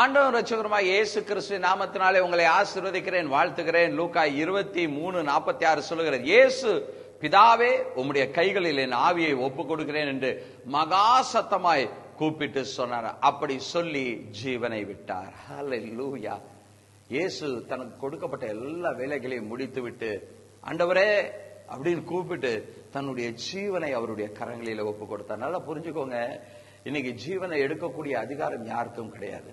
ஆண்டவர் ரட்சகருமாய் இயேசு கிறிஸ்துவின் நாமத்தினாலே உங்களை ஆசீர்வதிக்கிறேன், வாழ்த்துகிறேன். லூக்கா 23:46 சொல்லுகிறது, இயேசு பிதாவே உம்முடைய கைகளில் என் ஆவியை ஒப்புக் கொடுக்கிறேன் என்று மகா சத்தமாய் கூப்பிட்டு சொன்னார். அப்படி சொல்லி ஜீவனை விட்டார். ஹல்லேலூயா. இயேசு தனக்கு கொடுக்கப்பட்ட எல்லா வேலைகளையும் முடித்து விட்டு ஆண்டவரே அப்படின்னு கூப்பிட்டு தன்னுடைய ஜீவனை அவருடைய கரங்களில ஒப்பு கொடுத்தார். நல்லா புரிஞ்சுக்கோங்க, இன்னைக்கு ஜீவனை எடுக்கக்கூடிய அதிகாரம் யாருக்கும் கிடையாது.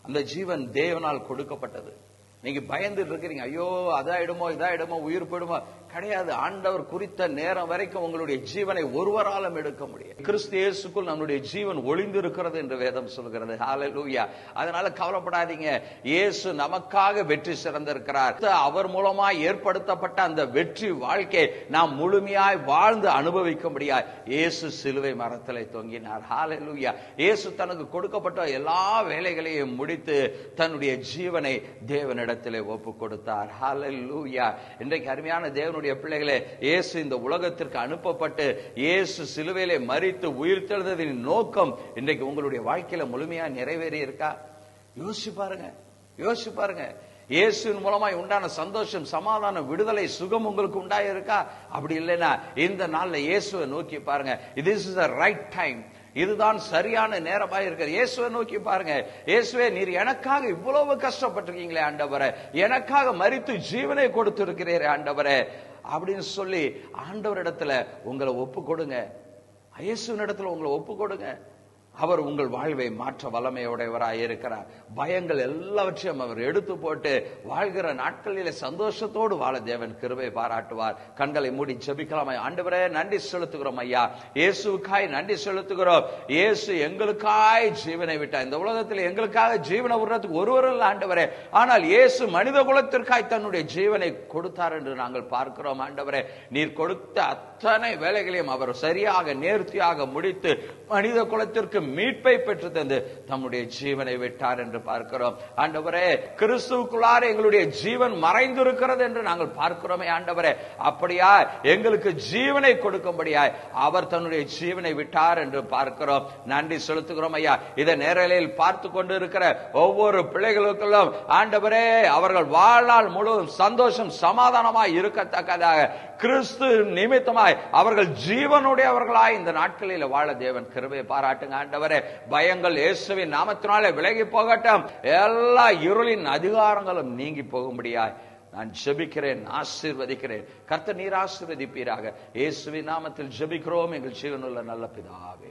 அந்த ஜீவன் தேவனால் கொடுக்கப்பட்டது. நீங்க பயந்துட்டு இருக்கிறீங்க, ஐயோ அதாயிடுமோ இதாயிடுமோ உயிர் போயிடுமோ. கிடையாது. ஆண்டவர் குறித்த நேரம் வரைக்கும் உங்களுடைய ஜீவனை ஒருவராலும் எடுக்க முடியும். கிறிஸ்து இயேசுக்குள் நம்முடைய ஜீவன் ஒளிந்து இருக்கிறது என்று வேதம் சொல்கிறது. ஹல்லேலூயா. அதனால கவலைப்படாதீங்க. இயேசு நமக்காக வெற்றி சிறந்திருக்கிறார். அவர் மூலமாய் ஏற்படுத்தப்பட்ட அந்த வெற்றி வாழ்க்கை நாம் முழுமையாய் வாழ்ந்து அனுபவிக்கும்படியாய் இயேசு சிலுவை மரத்திலே தொங்கினார். ஹல்லேலூயா. இயேசு தனக்கு கொடுக்கப்பட்ட எல்லா வேலைகளையும் முடித்து தன்னுடைய ஜீவனை தேவனிடத்திலே ஒப்பு கொடுத்தார். ஹல்லேலூயா. இன்றைக்கு அருமையான தேவனுடைய பிள்ளைகளே, இயேசு இந்த உலகத்திற்கு அனுப்பப்பட்டு இயேசு சிலுவையிலே மரித்து உயிர்த்தெழுந்ததின் நோக்கம் இன்றைக்கு உங்களுடைய வாழ்க்கையில முழுமையா நிறைவேறி இருக்கா? யோசிச்சு பாருங்க, யோசிச்சு பாருங்க. இயேசுவின் மூலமாய் உண்டான சந்தோஷம், சமாதானம், விடுதலை, சுகம் உங்களுக்கு உண்டாயிருக்கா? அப்படி இல்லைன்னா இந்த நாள்ல இயேசுவை நோக்கி பாருங்க. this is the right time. இதுதான் சரியான நேரமாக இருக்கிறது. இயேசுவை நோக்கி பாருங்க. இயேசுவே, நீர் எனக்காக இவ்வளவு கஷ்டப்பட்டிருக்கீங்களே ஆண்டவரே, எனக்காக மரித்து ஜீவனை கொடுத்து இருக்கிறீரே ஆண்டவரே அப்படின்னு சொல்லி ஆண்டவரிடத்துல உங்களை ஒப்பு கொடுங்க. இயேசுவின் இடத்துல உங்களை ஒப்பு கொடுங்க. அவர் உங்கள் வாழ்வை மாற்ற வல்லமையுடையவராய் இருக்கிறார். பயங்கள் எல்லாவற்றையும் அவர் எடுத்து போட்டு வாழ்கிற நாட்களிலே சந்தோஷத்தோடு வாழ தேவன் கிருபை பாராட்டுவார். கண்களை மூடி ஜெபிக்கலாம். ஆண்டவரே, நன்றி செலுத்துகிறோம் ஐயா. இயேசுவுக்காய் நன்றி செலுத்துகிறோம். இயேசு எங்களுக்காய் ஜீவனை விட்டார். இந்த உலகத்தில் எங்களுக்காக ஜீவனை விடுறதுக்கு ஒருவர் இல்லை ஆண்டவரே. ஆனால் இயேசு மனித குலத்திற்காய் தன்னுடைய ஜீவனை கொடுத்தார் என்று நாங்கள் பார்க்கிறோம். ஆண்டவரே, நீர் கொடுத்த அத்தனை வேலைகளையும் அவர் சரியாக நேர்த்தியாக முடித்து மனித குலத்திற்கு மீட்பை பெற்று தந்து தம்முடைய ஜீவனை விட்டார் என்று பார்க்கிறோம். ஆண்டவரே, கிறிஸ்துவுக்குள்ளார எங்களுடைய ஜீவன் மறைந்திருக்கிறது என்று நாங்கள் பார்க்கிறோமே ஆண்டவரே. அப்படியா எங்களுக்கு ஜீவனை கொடுக்கும்படியாய் அவர் தன்னுடைய ஜீவனை விட்டார் என்று பார்க்கிறோம். நன்றி செலுத்துகிறோம் ஐயா. இதை நேரலையில் பார்த்து கொண்டு இருக்கிற ஒவ்வொரு பிள்ளைகளுக்கும் ஆண்டவரே, அவர்கள் வாழ்நாள் முழுவதும் சந்தோஷம் சமாதானமாய் இருக்கத்தக்கதாக கிறிஸ்து நிமித்தமாய் அவர்கள் ஜீவனுடையவர்களாய் இந்த நாட்களில் வாழ தேவன் கிருபை பாராட்டுங்க ஆண்டவரே. பயங்கள் இயேசுவின் நாமத்தினாலே விலகி போகட்டும். எல்லா இருளின் அதிகாரங்களும் நீங்கி போகும்படியாய் நான் ஜெபிக்கிறேன், ஆசீர்வதிக்கிறேன். கர்த்தர் நீர் ஆசீர்வதிப்பீராக. இயேசுவின் நாமத்தில் ஜெபிக்கிறோம் எங்கள் ஜீவனுள்ள நல்ல பிதாவே.